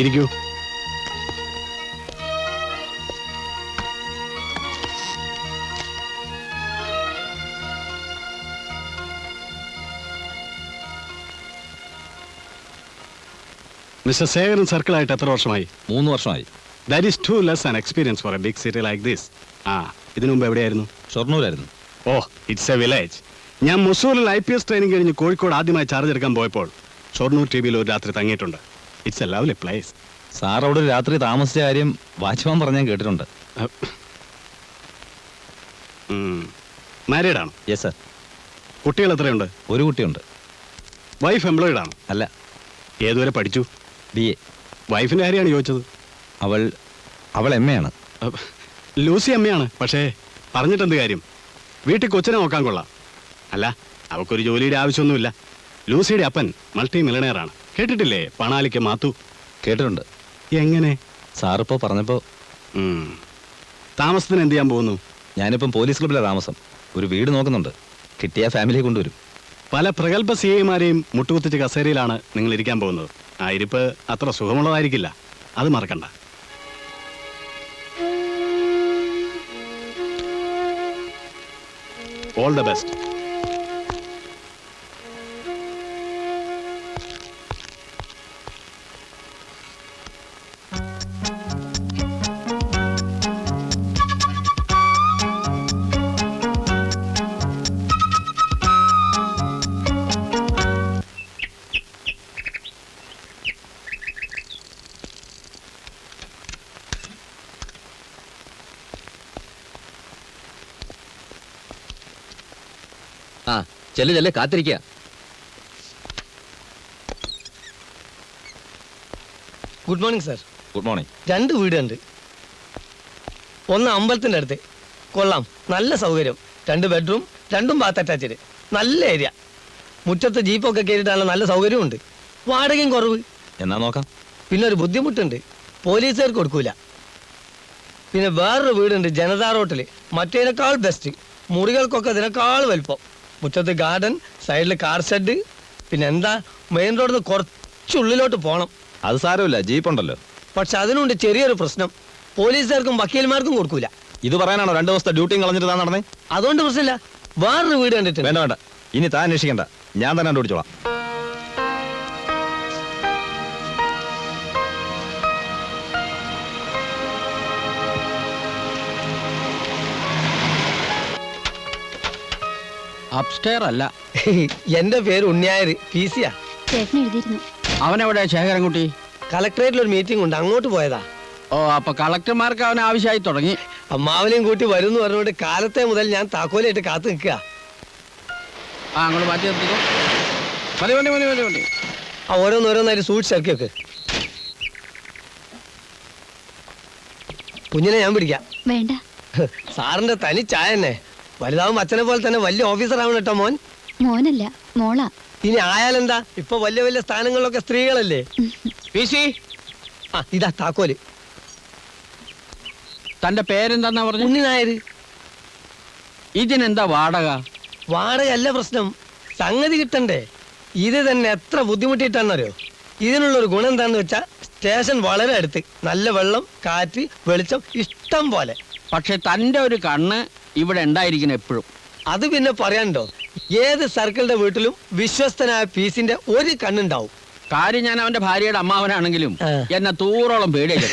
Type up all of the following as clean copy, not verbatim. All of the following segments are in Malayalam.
ഇരിക്കൂ. മിസ്റ്റർ സേകരൻ സർക്കിളായിട്ട് എത്ര വർഷമായി? 3 വർഷമായി. That is too less an experience for a big city like this. ഇതിനു മുമ്പ് എവിടെയായിരുന്നു? ഷൊർണൂരായിരുന്നു. It's a village. ഞാൻ മുസൂറിൽ IPS ട്രെയിനിങ് കഴിഞ്ഞ് കോഴിക്കോട് ആദ്യമായി ചാർജ് എടുക്കാൻ പോയപ്പോൾ ഷൊർണൂർ TVയിൽ ഒരു രാത്രി തങ്ങിയിട്ടുണ്ട്. It's a lovely place. Sir അവിടെ ഒരു രാത്രി താമസിച്ച കാര്യം വാച്ച്മാൻ പറഞ്ഞാൽ കേട്ടിട്ടുണ്ട്. മാരീഡ് ആണോ? Yes sir. കുട്ടികൾ എത്രയുണ്ട്? ഒരു കുട്ടിയുണ്ട്. വൈഫ് എംപ്ലോയിഡ് ആണോ? അല്ല. ഏതുവരെ പഠിച്ചു? BA. വൈഫിന്റെ കാര്യമാണ് ചോദിച്ചത്. അവൾ MA ആണ്. ലൂസി അമ്മയാണ്. പക്ഷേ പറഞ്ഞിട്ടെന്ത് കാര്യം? വീട്ടിൽ കൊച്ചിനെ നോക്കാൻ കൊള്ളാം. അല്ല, അവൾക്കൊരു ജോലിയുടെ ആവശ്യമൊന്നുമില്ല. ലൂസിയുടെ അപ്പൻ മൾട്ടി മില്ലണയറാണ്. കേട്ടിട്ടില്ലേ? പണാലിക്ക് മാത്തു. കേട്ടിട്ടുണ്ട്. എങ്ങനെ? സാറിപ്പോ പറഞ്ഞപ്പോ. താമസത്തിന് എന്ത് ചെയ്യാൻ പോകുന്നു? ഞാനിപ്പം പോലീസ് ക്ലബിലെ താമസം. ഒരു വീട് നോക്കുന്നുണ്ട്. കിട്ടിയ ഫാമിലിയെ കൊണ്ടുവരും. പല പ്രഗത്ഭ CIമാരെയും മുട്ടുകുത്തിച്ച് കസേരയിലാണ് നിങ്ങൾ ഇരിക്കാൻ പോകുന്നത്. ആ ഇരിപ്പ് അത്ര സുഖമുള്ളതായിരിക്കില്ല. അത് മറക്കണ്ട. All the best. ചെല്ല് കാത്തിരിക്കുക. Good morning sir. Good morning. 2 വീടുണ്ട്. ഒന്ന് അമ്പലത്തിൻ്റെ അടുത്ത്. കൊള്ളാം, നല്ല സൗകര്യം. 2 ബെഡ്റൂം, 2 ബാത്ത് അറ്റാച്ച്ഡ്. നല്ല ഏരിയ. മുറ്റത്ത് ജീപ്പൊക്കെ കയറിയിട്ടാണ്. നല്ല സൗകര്യമുണ്ട്. വാടകയും കുറവ്. എന്നാ നോക്കാം. പിന്നെ ഒരു ബുദ്ധിമുട്ടുണ്ട്, പോലീസുകാർ കൊടുക്കൂല. പിന്നെ വേറൊരു വീടുണ്ട് ജനതാ റോട്ടിൽ. മറ്റേതിനേക്കാൾ ബെസ്റ്റ്. മുറികൾക്കൊക്കെ ഇതിനേക്കാൾ വലുപ്പം. മുറ്റത്ത് ഗാർഡൻ, സൈഡിൽ കാർ ഷെഡ്. പിന്നെ എന്താ, മെയിൻ റോഡിൽ നിന്ന് കുറച്ചുള്ളിലോട്ട് പോകണം. അത് സാരമില്ല, ജീപ്പ് ഉണ്ടല്ലോ. പക്ഷെ അതിനുണ്ട് ചെറിയൊരു പ്രശ്നം, പോലീസുകാർക്കും വക്കീൽമാർക്കും കൊടുക്കൂല. ഇത് പറയാനാണോ 2 ദിവസത്തെ ഡ്യൂട്ടിയും കളഞ്ഞിട്ട് താൻ നടന്നേ? അതുകൊണ്ട് പ്രശ്നമില്ല. വേറൊരു വീട് കണ്ടിട്ടുണ്ട്. വേണ്ട, ഇനി താൻ അന്വേഷിക്കണ്ട, ഞാൻ തന്നെ കണ്ടുപിടിച്ചോളാം. അപ്സ്റ്റെയർ അല്ല. എന്റെ പേര് ഉണ്ണിയായർ, PC യാ. അവനെവിടെ ശേഖരൻകുട്ടി? കളക്ടറേറ്റിൽ ഒരു മീറ്റിംഗ് ഉണ്ട്, അങ്ങോട്ട് പോയതാ. അപ്പൊ കളക്ടർമാർക്ക് അവൻ ആവശ്യമായി തുടങ്ങി. അമ്മാവനെയും കൂട്ടി വരുന്നു പറഞ്ഞുകൊണ്ട് കാലത്തെ മുതൽ ഞാൻ താക്കോലായിട്ട് കാത്തു നിൽക്കുക. അങ്ങോട്ട് മാറ്റി നിർത്തിക്കോ. മതി. ഓരോന്നോരോന്നായിട്ട് സൂക്ഷിച്ച് ഇറക്കി വെക്ക്. കുഞ്ഞിനെ ഞാൻ പിടിക്കാം. വേണ്ട. സാറിന്റെ തനി ചായ തന്നെ. വലുതാവും അച്ഛനെ പോലെ തന്നെ വലിയ ഓഫീസർ ആവണം കേട്ടോ മോൻ. മോനല്ല, മോളാ. ഇനി ആയാലെന്താ, ഇപ്പൊ വലിയ വലിയ സ്ഥാനങ്ങളിലൊക്കെ സ്ത്രീകളല്ലേ. PC, ഇതാ താക്കോല്. തന്റെ പേരെന്താന്നാ പറഞ്ഞു? ഉണ്ണിനായർ. ഇതിനെന്താ വാടക? വാടകയല്ല പ്രശ്നം, സംഗതി കിട്ടണ്ടേ. ഇത് തന്നെ എത്ര ബുദ്ധിമുട്ടിയിട്ടാണെന്നറിയോ. ഇതിനുള്ളൊരു ഗുണം എന്താന്ന് വെച്ചാ, സ്റ്റേഷൻ വളരെ അടുത്ത്, നല്ല വെള്ളം, കാറ്റ്, വെളിച്ചം ഇഷ്ടം പോലെ. പക്ഷെ തന്റെ ഒരു കണ്ണ് ഇവിടെ ഉണ്ടായിരിക്കണം എപ്പോഴും. അത് പിന്നെ പറയാനുണ്ടോ, ഏത് സർക്കിളിന്റെ വീട്ടിലും വിശ്വസ്തനായ PC-ന്റെ ഒരു കണ്ണുണ്ടാവും. കാര്യം ഞാൻ അവന്റെ ഭാര്യയുടെ അമ്മാവനാണെങ്കിലും എന്നെ തൂറോളം പേടിയായി.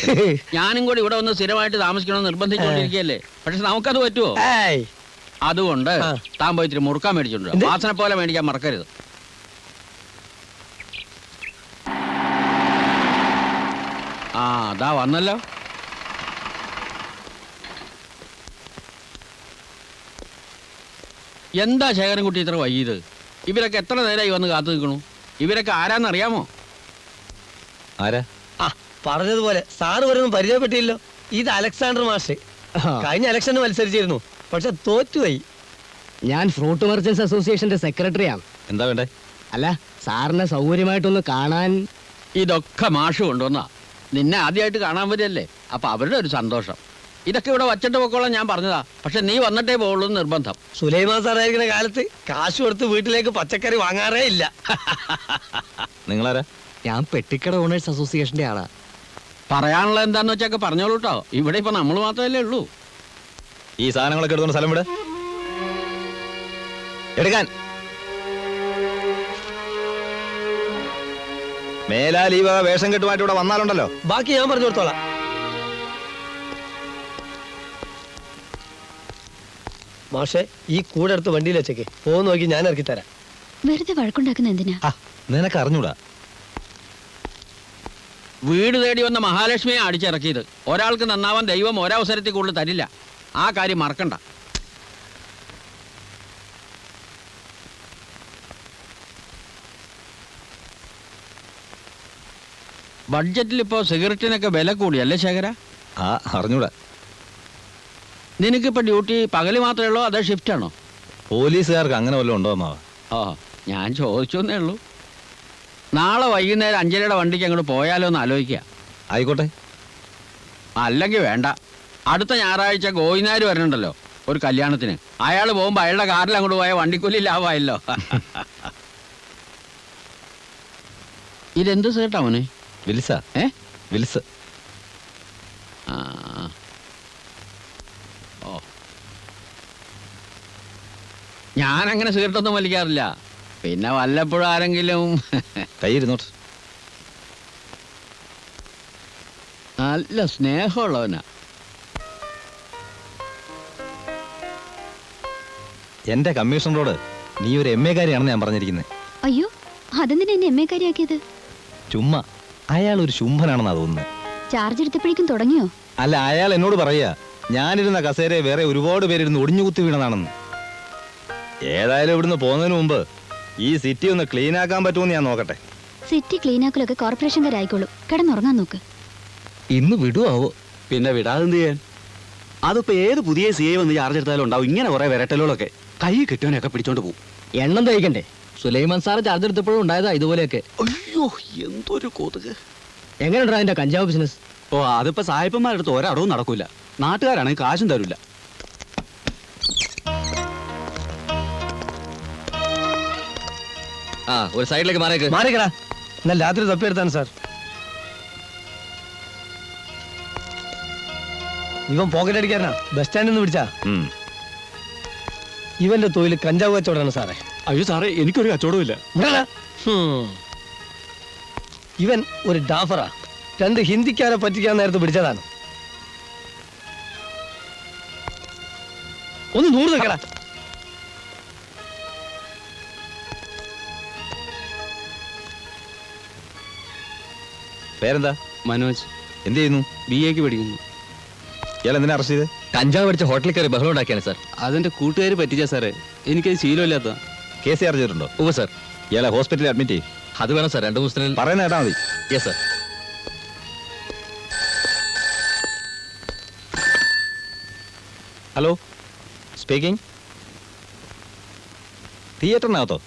ഞാനും കൂടി ഇവിടെ വന്ന് സ്ഥിരമായിട്ട് താമസിക്കണമെന്ന് നിർബന്ധിച്ചുകൊണ്ടിരിക്കുകയല്ലേ. പക്ഷെ നമുക്കത് പറ്റുമോ? അതുകൊണ്ട് താൻ പോയി ഇത്തിരി മുറുക്കാൻ മേടിച്ചോണ്ട് വാസന പോലെ മേടിക്കാൻ മറക്കരുത്. അതാ വന്നല്ലോ. എന്താ ശേഖരൻകുട്ടി ഇത്ര വൈകിയത്? ഇവരൊക്കെ എത്ര നേരമായി വന്ന് കാത്തു നിൽക്കണു? ഇവരൊക്കെ ആരാന്നറിയാമോ? ആരാ? പറഞ്ഞതുപോലെ സാറ് വരുന്നു പരിചയപ്പെട്ടില്ലോ. ഇത് അലക്സാണ്ടർ മാഷ്. കഴിഞ്ഞ ഇലക്ഷന് മത്സരിച്ചിരുന്നു, പക്ഷെ തോറ്റുപോയി. ഞാൻ ഫ്രൂട്ട് മെർച്ചൻസ് അസോസിയേഷന്റെ സെക്രട്ടറിയാണ്. എന്താ വേണ്ടേ? അല്ല, സാറിനെ സൗകര്യമായിട്ടൊന്ന് കാണാൻ. ഇതൊക്കെ മാഷ് കൊണ്ടുവന്നാ. നിന്നെ ആദ്യമായിട്ട് കാണാൻ വരികയല്ലേ, അപ്പൊ അവരുടെ ഒരു സന്തോഷം. ഇതൊക്കെ ഇവിടെ വച്ചിട്ട് പൊക്കോളാം ഞാൻ പറഞ്ഞതാ. പക്ഷെ നീ വന്നിട്ടേ പോകുള്ളൂ നിർബന്ധം. സുലൈമാൻ സാറായിരിക്കുന്ന കാലത്ത് കാശ് കൊടുത്ത് വീട്ടിലേക്ക് പച്ചക്കറി വാങ്ങാറേ ഇല്ല. നിങ്ങളാരാ? ഞാൻ പെട്ടിക്കട ഓണേഴ്സ് അസോസിയേഷന്റെ ആളാ. പറയാനുള്ള എന്താന്ന് വെച്ചൊക്കെ പറഞ്ഞോളൂ കേട്ടോ. ഇവിടെ ഇപ്പൊ നമ്മൾ മാത്രമല്ലേ ഉള്ളൂ. ഈ സാധനങ്ങളൊക്കെ എടുത്തോണ്ട് സ്ഥലം വിട്. എടുക്കാൻ മേലാൽ ഈ വക വേഷം കെട്ടുമായിട്ട് ഇവിടെ വന്നാലുണ്ടല്ലോ. ബാക്കി ഞാൻ പറഞ്ഞു കൊടുത്തോളാം. മാഷെ, ഈ കൂടെ എടുത്ത് വണ്ടിയിൽ വെച്ചേക്ക്. പോകുന്ന നോക്കി ഞാൻ ഇറക്കി തരാം. വെറുതെ വഴക്കുണ്ടാക്കുന്ന എന്തിനാ? ആ, നിനക്ക് അറിഞ്ഞൂടാ. വീട് തേടി വന്ന മഹാലക്ഷ്മിയെ അടിച്ചിറക്കിയത്. ഒരാൾക്ക് നന്നാവാൻ ദൈവം ഒരവസരത്തിൽ കൂടുതൽ തരില്ല. ആ കാര്യം മറക്കണ്ട. ബഡ്ജറ്റിൽ ഇപ്പോ സിഗരറ്റിനൊക്കെ വില കൂടിയല്ലേ ശേഖര? ആ, അറിഞ്ഞൂടാ. നിനക്കിപ്പോ ഡ്യൂട്ടി പകല് മാത്രമേ ഉള്ളൂ അതോ ഷിഫ്റ്റ് ആണോ? പോലീസുകാർക്ക് അങ്ങനെ വല്ലതും ഉണ്ടോ അമ്മാവ? ഓ, ഞാൻ ചോദിച്ചു എന്നേ ഉള്ളൂ. നാളെ വൈകുന്നേരം 5:30 വണ്ടിക്ക് അങ്ങോട്ട് പോയാലോ എന്ന് ആലോചിക്കുക. ആയിക്കോട്ടെ. അല്ലെങ്കിൽ വേണ്ട. അടുത്ത ഞായറാഴ്ച ഗോവിനാർ വരണുണ്ടല്ലോ ഒരു കല്യാണത്തിന്. അയാൾ പോകുമ്പോ അയാളുടെ കാറിൽ അങ്ങോട്ട് പോയ വണ്ടിക്കൂലി ലാഭമായല്ലോ. ഇതെന്ത് സേട്ടാ മോനെ? വിൽസ. വിൽസ്. ആ. ഓ, ഞാനങ്ങനെ സിഗരറ്റൊന്നും വലിക്കാറില്ല. പിന്നെ വല്ലപ്പോഴും ആരെങ്കിലും. കൈയിരുന്നോട്ട്. നല്ല സ്നേഹമുള്ളവനാ. എന്റെ കമ്മീഷണറോട് നീ ഒരു MA കാരിയാണെന്ന് ഞാൻ പറഞ്ഞിരിക്കുന്നത്. അയ്യോ, അതെന്തിനാ എന്നെ എം എ കാര്യാക്കിയത്? ചുമ്മാ. അയാൾ ഒരു ശുംഭനാണെന്നാ തോന്നുന്നത്. ചാർജ് എടുത്തപ്പോഴേക്കും തുടങ്ങിയോ? അല്ല, അയാൾ എന്നോട് പറയാ ഞാനിരുന്ന കസേരയെ വേറെ ഒരുപാട് പേരിരുന്ന് ഒടിഞ്ഞുകുത്തി വീണതാണെന്ന്. ഏതായാലും ഇവിടുന്ന് പോകുന്നതിന് മുമ്പ് ഈ സിറ്റി ഒന്ന് ക്ലീൻ ആക്കാൻ പറ്റുമെന്ന് ഞാൻ നോക്കട്ടെ. സിറ്റി ക്ലീൻ ആക്കലൊക്കെ കോർപ്പറേഷൻകാരായിക്കോളൂ. കിടന്നുറങ്ങാൻ നോക്ക്. ഇന്ന് വിടുവോ? പിന്നെ വിടാതെന്ത് ചെയ്യാൻ? അതിപ്പോ ഏത് പുതിയ CI വന്ന് ചാർജ് എടുത്താലും ഉണ്ടാവും ഇങ്ങനെ കുറെ വിരട്ടലുകളൊക്കെ. കൈ കിട്ടുവാനൊക്കെ പിടിച്ചോണ്ട് പോകും. എണ്ണം തയ്ക്കണ്ടേ? സുലൈമാൻ സാറ് ചാർജ് എടുത്തപ്പോഴും ഉണ്ടായതാ ഇതുപോലെയൊക്കെ. അയ്യോ, എന്തൊരു കൊതുക്. എങ്ങനെയുണ്ടാ അതിന്റെ കഞ്ചാവ് ബിസിനസ്? ഓ, അതിപ്പോ സായിപ്പന്മാരെടുത്ത് ഒരടവും നടക്കൂല. നാട്ടുകാരാണെങ്കിൽ കാശും തരൂല. ആ, ഒരു സൈഡിലേക്ക് മാറിയേക്ക്. മാറിക്കടാ. എന്നാൽ രാത്രി തപ്പിയെടുത്താണ് സാർ. ഇവൻ പോക്കറ്റ് അടിക്കാരനാ. ബസ് സ്റ്റാൻഡിൽ നിന്ന് പിടിച്ചാ. ഇവന്റെ തൊഴിൽ കഞ്ചാവ് കച്ചവടമാണ് സാറേ. അയ്യോ സാറേ, എനിക്കൊരു കച്ചവടവും ഇല്ല. വിടടാ. ഇവൻ ഒരു ഡാഫറാ. 2 ഹിന്ദിക്കാരെ പറ്റിക്കാൻ നേരത്ത് പിടിച്ചതാണ്. ഒന്ന് 100 നിൽക്കടാ. പേരെന്താ? മനോജ്. എന്ത് ചെയ്യുന്നു? BA പഠിക്കുന്നു. ഇയാൾ എന്തിനാ അറസ്റ്റ് ചെയ്ത്? കഞ്ചാവ് അടിച്ച ഹോട്ടലിൽ കയറി ബഹളം ഉണ്ടാക്കിയാണ് സാർ. അതെന്റെ കൂട്ടുകാർ പറ്റിച്ച സാറേ. എനിക്കത് ശീലമില്ലാത്ത. കേസ് ചാർജ് ചെയ്തിട്ടുണ്ടോ? ഓ സാർ, ഇയാളെ ഹോസ്പിറ്റലിൽ അഡ്മിറ്റ് ചെയ്യും. അത് വേണം സാർ. 2 ദിവസത്തിനുള്ളിൽ. പറയുന്ന കേട്ടാ മതി. Yes sir. Hello, speaking. തിയേറ്ററിനകത്തോ?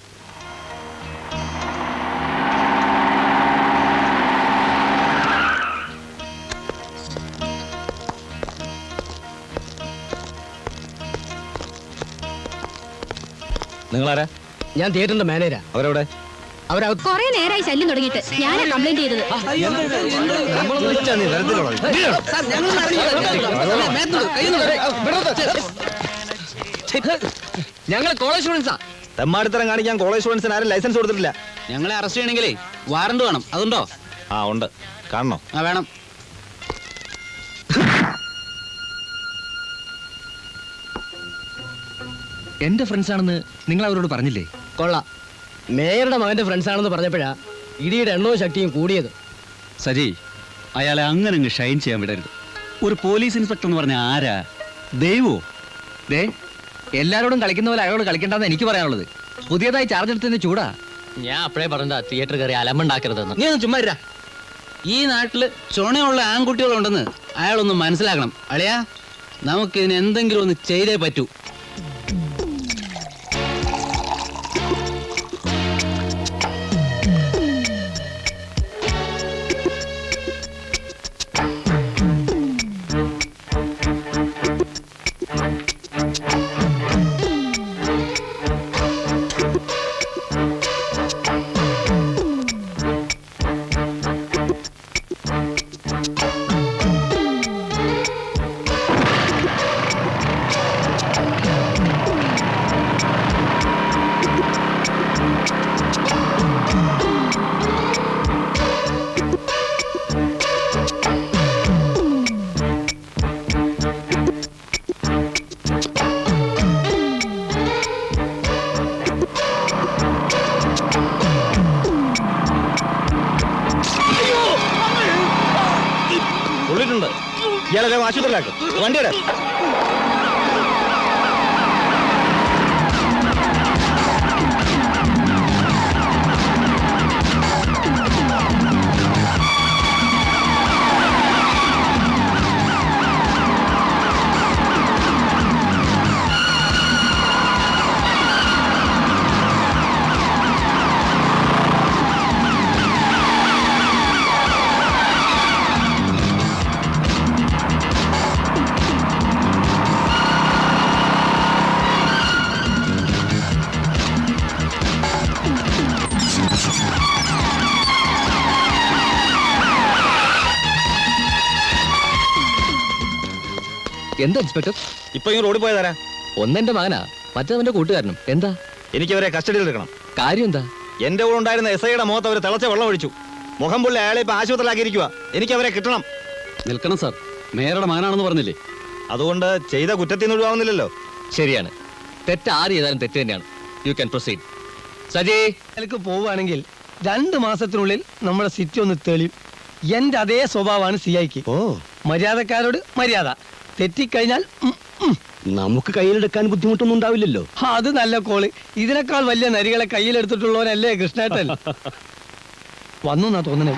നിങ്ങളാരാ? ഞാൻ തിയേറ്ററിന്റെ മാനേജരാ. അവരെവിടെ? അവരകത്ത്. കൊറേ നേരമായി ശല്യം തുടങ്ങിയിട്ട്. ഞാനാ കംപ്ലൈന്റ് ചെയ്തത്. ഞങ്ങൾ കോളേജ് സ്റ്റുഡൻസാ. തെമ്മാടിത്തരം കാണിക്കാൻ കോളേജ് സ്റ്റുഡൻസിന് ആരും ലൈസൻസ് കൊടുത്തിട്ടില്ല. ഞങ്ങളെ അറസ്റ്റ് ചെയ്യണമെങ്കിലേ വാറണ്ട് വേണം. അതുണ്ടോ? ആ, ഉണ്ട്. കാണണോ? ആ, വേണം. എന്റെ ഫ്രണ്ട്സ് ആണെന്ന് നിങ്ങൾ അവരോട് പറഞ്ഞില്ലേ? കൊള്ളാം. മേയറുടെ മകന്റെ ഫ്രണ്ട്സ് ആണെന്ന് പറഞ്ഞപ്പോഴാ ഇടിയുടെ എണ്ണവും ശക്തിയും കൂടിയത്. സജി, അയാളെ അങ്ങനെ അങ്ങ് ഷൈൻ ചെയ്യാൻ വിടരുത്. ഒരു പോലീസ് ഇൻസ്പെക്ടർ എന്ന് പറഞ്ഞ ആരാ? ദൈവോ? ദേ, എല്ലാരോടും കളിക്കുന്ന പോലെ അയാളോട് കളിക്കണ്ടെന്ന് എനിക്ക് പറയാനുള്ളത്. പുതിയതായി ചാർജ് എടുത്തതിന് ചൂടാ. ഞാൻ അപ്പഴേ പറഞ്ഞ തിയേറ്റർ കയറി അലമ്പുണ്ടാക്കരുതെന്ന്. നീ ഒന്ന് ചുമ്മാ. ഈ നാട്ടില് ചുണയുള്ള ആൺകുട്ടികളുണ്ടെന്ന് അയാളൊന്ന് മനസ്സിലാക്കണം. അളിയാ, നമുക്കിതിന് എന്തെങ്കിലും ഒന്ന് ചെയ്തേ പറ്റൂ. പറയുന്നുണ്ട്. ഇയാളെ വേഗം ആശുപത്രിയിലാക്കും. വണ്ടിയുടെ എന്താ ഇൻസ്പെക്ടർ? ഇപ്പൊ ഈ റോഡിൽ പോയതാരാ? ഒന്നെന്റെ മകനാ, മറ്റവന്റെ കൂട്ടുകാരനും. എന്താ എനിക്ക് അവരെ കസ്റ്റഡിയിൽ എടുക്കണം. കാര്യം? എന്താ? എന്റെ കൂടെ ഉണ്ടായിരുന്ന SI-യുടെ മുഖത്ത് അവർ തിളച്ച വെള്ളം ഒഴിച്ചു. മുഖം പുള്ളി അയാളെ ഇപ്പൊ ആശുപത്രിയിലാക്കിയിരിക്കുക. എനിക്ക് അവരെ കിട്ടണം. നിൽക്കണം സാർ, മേയറുടെ മകനാണെന്ന് പറഞ്ഞില്ലേ? അതുകൊണ്ട് ചെയ്ത കുറ്റത്തിൽ നിന്ന് ഒഴിവാകുന്നില്ലല്ലോ. ശരിയാണ്, തെറ്റ് ആര് ചെയ്താലും തെറ്റ് തന്നെയാണ്. You can proceed. സജി, അതിലേക്ക് പോവുകയാണെങ്കിൽ 2 മാസത്തിനുള്ളിൽ നമ്മുടെ സിറ്റി ഒന്ന് തെളിയും. എന്റെ അതേ സ്വഭാവമാണ് CIക്ക്. മര്യാദക്കാരോട് മര്യാദ, തെറ്റിക്കഴിഞ്ഞാൽ നമുക്ക് കയ്യിലെടുക്കാൻ ബുദ്ധിമുട്ടൊന്നും ഉണ്ടാവില്ലല്ലോ. അത് നല്ല കോള്. ഇതിനേക്കാൾ വലിയ നരികളെ കയ്യിലെടുത്തിട്ടുള്ളവനല്ലേ കൃഷ്ണേട്ടൻ. വന്നു എന്നാ തോന്നണേ.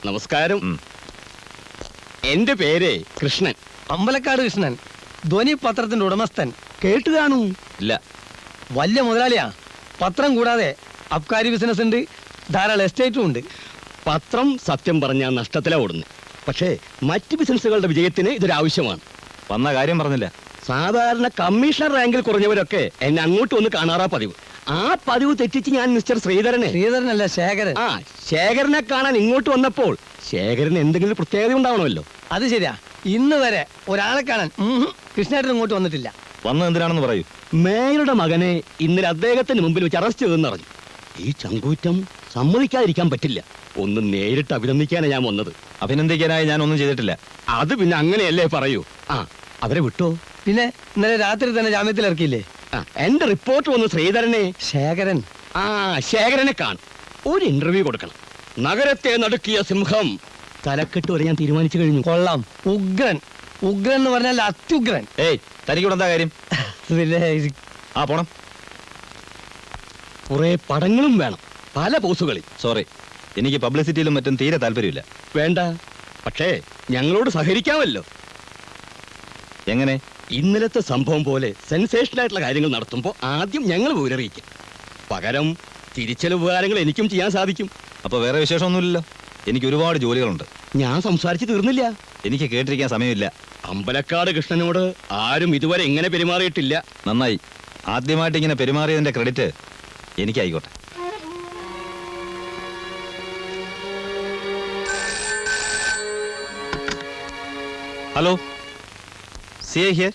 നമസ്കാരം. എന്റെ പേര് കൃഷ്ണൻ. അമ്പലക്കാട് കൃഷ്ണൻ, ധ്വനി പത്രത്തിന്റെ ഉടമസ്ഥൻ. കേട്ട് കാണൂ? ഇല്ല. വലിയ മുതലാളിയാ. പത്രം കൂടാതെ അബ്കാരി ബിസിനസ് ഉണ്ട്, ധാരാളം എസ്റ്റേറ്റും ഉണ്ട്. പത്രം സത്യം പറഞ്ഞാൽ നഷ്ടത്തിലാ ഓടുന്നു. പക്ഷേ മറ്റ് ബിസിനസ്സുകളുടെ വിജയത്തിന് ഇതൊരു ആവശ്യമാണ്. വന്ന കാര്യം പറഞ്ഞില്ല. സാധാരണ കമ്മീഷണർ റാങ്കിൽ കുറഞ്ഞവരൊക്കെ എന്നെ അങ്ങോട്ട് വന്ന് കാണാറാ പതിവ്. ആ പതിവ് തെറ്റിച്ച് ഞാൻ മിസ്റ്റർ ശ്രീധരനെ, ശ്രീധരനല്ല ശേഖരൻ. ശേഖരനെ കാണാൻ ഇങ്ങോട്ട് വന്നപ്പോൾ ശേഖരന് എന്തെങ്കിലും പ്രത്യേകത ഉണ്ടാവണമല്ലോ. അത് ശരിയാ. ഇന്ന് വരെ ഒരാളെ കാണാൻ കൃഷ്ണേട്ടൻ ഇങ്ങോട്ട് വന്നിട്ടില്ല. വന്നത് എന്തിനാണെന്ന് പറയൂ. മേയറുടെ മകനെ ഇന്നലെ അദ്ദേഹത്തിന് മുമ്പിൽ വെച്ച് അറസ്റ്റ് ചെയ്തെന്ന് അറിഞ്ഞു. ഈ ചങ്കൂറ്റം സമ്മതിക്കാതിരിക്കാൻ പറ്റില്ല. ഒന്ന് നേരിട്ട് അഭിനന്ദിക്കാനാണ് ഞാൻ വന്നത്. അഭിനന്ദിക്കാനായി ഞാൻ ഒന്നും ചെയ്തിട്ടില്ല. അത് പിന്നെ അങ്ങനെയല്ലേ പറയൂ. അവരെ വിട്ടോ? പിന്നെ ഇന്നലെ രാത്രി തന്നെ ജാമ്യത്തിൽ ഇറക്കിയില്ലേ? എന്റെ റിപ്പോർട്ട് വന്ന് ശ്രീധരനെ. ശേഖരൻ. ശേഖരനെ കാണും. ഒരു ഇന്റർവ്യൂ കൊടുക്കണം. നഗരത്തെ നടുക്കിയ സിംഹം. തലക്കെട്ട് വരെ ഞാൻ തീരുമാനിച്ചു കഴിഞ്ഞു. കൊള്ളാം. ഉഗ്രൻ. ഉഗ്രൻ എന്ന് പറഞ്ഞാൽ അത്യുഗ്രൻ. തനിക്കൂടെ എന്താ കാര്യം? പിന്നെ പോണം. കുറെ പടങ്ങളും വേണം, പല പോസുകളിൽ. സോറി, എനിക്ക് പബ്ലിസിറ്റിയിലും മറ്റും തീരെ താല്പര്യമില്ല. വേണ്ട, പക്ഷേ ഞങ്ങളോട് സഹകരിക്കാമല്ലോ. എങ്ങനെ? ഇന്നലത്തെ സംഭവം പോലെ സെൻസേഷണൽ ആയിട്ടുള്ള കാര്യങ്ങൾ നടത്തുമ്പോൾ ആദ്യം ഞങ്ങൾ വിവരറിയിക്കും. പകരം തിരിച്ചൽ ഉപകാരങ്ങൾ എനിക്കും ചെയ്യാൻ സാധിക്കും. അപ്പൊ വേറെ വിശേഷമൊന്നുമില്ലല്ലോ. എനിക്ക് ഒരുപാട് ജോലികളുണ്ട്. ഞാൻ സംസാരിച്ചു തീർന്നില്ല. എനിക്ക് കേട്ടിരിക്കാൻ സമയമില്ല. അമ്പലക്കാട് കൃഷ്ണനോട് ആരും ഇതുവരെ ഇങ്ങനെ പെരുമാറിയിട്ടില്ല. നന്നായി. ആദ്യമായിട്ട് ഇങ്ങനെ പെരുമാറിയതിന്റെ ക്രെഡിറ്റ് എനിക്കായിക്കോട്ടെ. Hello, CI here.